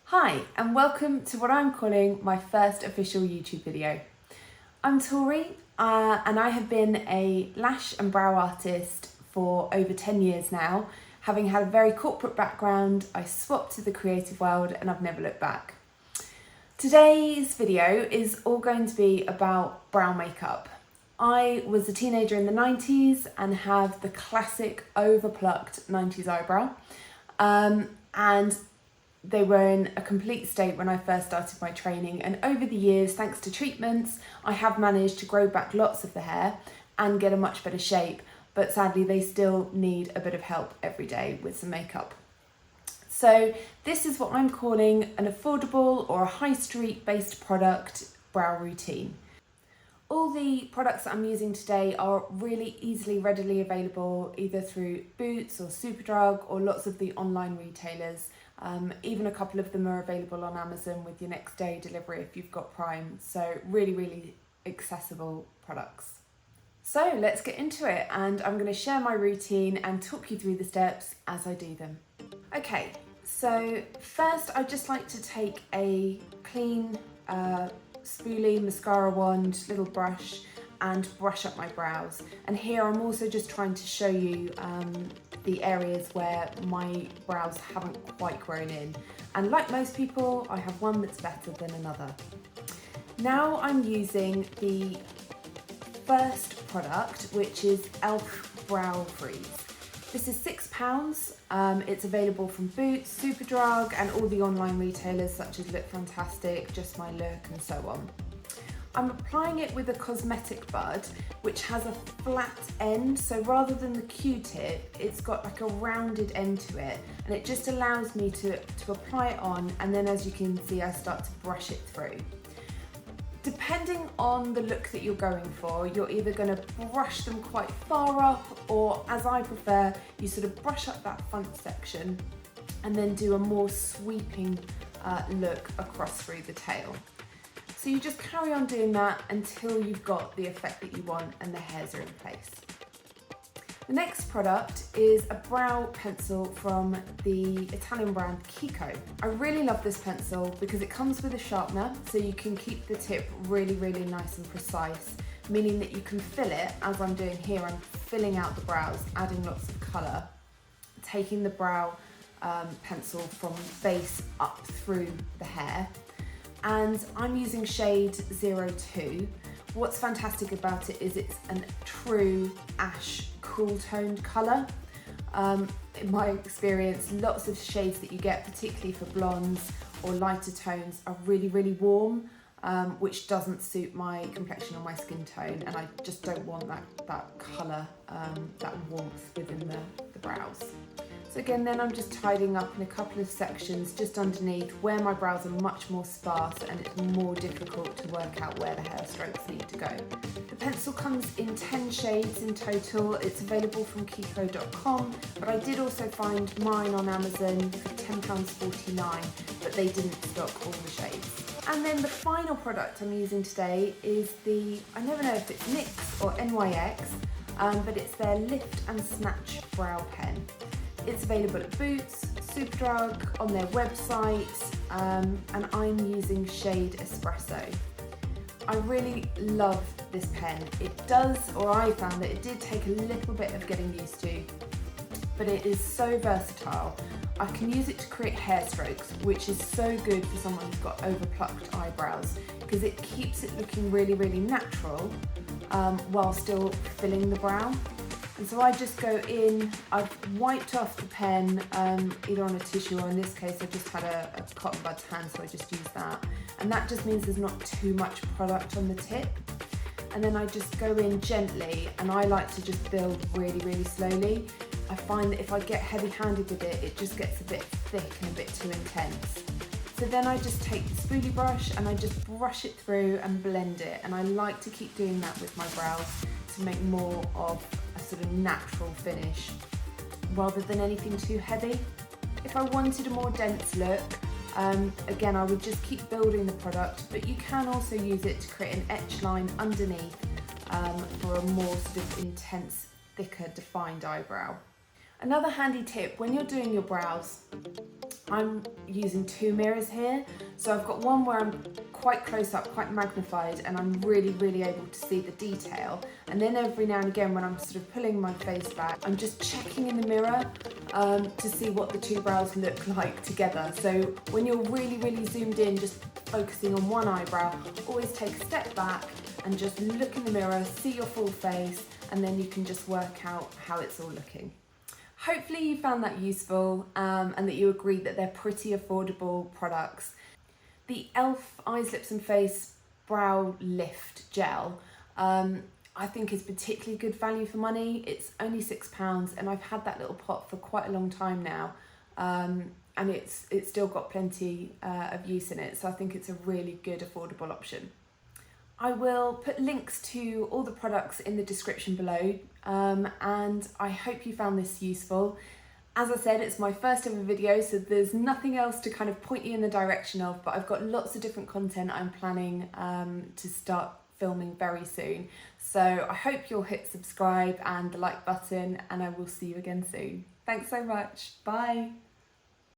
Hi, and welcome to what I'm calling my first official YouTube video. I'm Tori, and I have been a lash and brow artist for over 10 years now. Having had a very corporate background, I swapped to the creative world and I've never looked back. Today's video is all going to be about brow makeup. I was a teenager in the 90s and have the classic overplucked 90s eyebrow. And they were in a complete state when I first started my training, and over the years, thanks to treatments, I have managed to grow back lots of the hair and get a much better shape, but sadly they still need a bit of help every day with some makeup. So this is what I'm calling an affordable or a high street based product brow routine. All the products that I'm using today are really easily, readily available either through Boots or Superdrug or lots of the online retailers. Even a couple of them are available on Amazon with your next day delivery if you've got Prime. So really accessible products. So let's get into it, and I'm going to share my routine and talk you through the steps as I do them. Okay, so first I'd just like to take a clean spoolie, mascara wand, little brush and brush up my brows. And here I'm also just trying to show you the areas where my brows haven't quite grown in. And like most people, I have one that's better than another. Now I'm using the first product, which is E.L.F Brow Lift. This is £6. It's available from Boots, Superdrug and all the online retailers such as Look Fantastic, Just My Look and so on. I'm applying it with a cosmetic bud, which has a flat end, so rather than the Q-tip, it's got like a rounded end to it, and it just allows me to apply it on, and then as you can see, I start to brush it through. Depending on the look that you're going for, you're either going to brush them quite far up, or as I prefer, you sort of brush up that front section and then do a more sweeping look across through the tail. So you just carry on doing that until you've got the effect that you want and the hairs are in place. The next product is a brow pencil from the Italian brand Kiko. I really love this pencil because it comes with a sharpener, so you can keep the tip really nice and precise, meaning that you can fill it, as I'm doing here. I'm filling out the brows, adding lots of colour, taking the brow pencil from base up through the hair. And I'm using shade 02. What's fantastic about it is it's a true ash cool toned colour. In my experience, lots of shades that you get, particularly for blondes or lighter tones, are really warm, which doesn't suit my complexion or my skin tone, and I just don't want that colour, that warmth within the brows. So again, then I'm just tidying up in a couple of sections just underneath where my brows are much more sparse and it's more difficult to work out where the hair strokes need to go. The pencil comes in 10 shades in total. It's available from Kiko.com, but I did also find mine on Amazon for £10.49, but they didn't stock all the shades. And then the final product I'm using today is I never know if it's NYX or NYX, but it's their Lift and Snatch brow pen. It's available at Boots, Superdrug, on their website, and I'm using shade Espresso. I really love this pen. It does, or I found that it did take a little bit of getting used to, but it is so versatile. I can use it to create hair strokes, which is so good for someone who's got overplucked eyebrows, because it keeps it looking really natural while still filling the brow. And so I just go in, I've wiped off the pen either on a tissue, or in this case I just had a cotton bud's hand, so I just used that. And that just means there's not too much product on the tip. And then I just go in gently, and I like to just build really slowly. I find that if I get heavy-handed with it, it just gets a bit thick and a bit too intense. So then I just take the spoolie brush and I just brush it through and blend it. And I like to keep doing that with my brows to make more of a sort of natural finish rather than anything too heavy. If I wanted a more dense look, again, I would just keep building the product, but you can also use it to create an etch line underneath for a more sort of intense, thicker, defined eyebrow. Another handy tip when you're doing your brows I'm using two mirrors here. So I've got one where I'm quite close up, quite magnified, and I'm really able to see the detail. And then every now and again when I'm sort of pulling my face back, I'm just checking in the mirror to see what the two brows look like together. So when you're really zoomed in, just focusing on one eyebrow, always take a step back and just look in the mirror, see your full face, and then you can just work out how it's all looking. Hopefully you found that useful and that you agree that they're pretty affordable products. The E.L.F Eyes, Lips and Face Brow Lift Gel I think is particularly good value for money. It's only £6 and I've had that little pot for quite a long time now and it's still got plenty of use in it, so I think it's a really good affordable option. I will put links to all the products in the description below and I hope you found this useful. As I said, it's my first ever video, so there's nothing else to kind of point you in the direction of, but I've got lots of different content I'm planning to start filming very soon. So I hope you'll hit subscribe and the like button, and I will see you again soon. Thanks so much. Bye.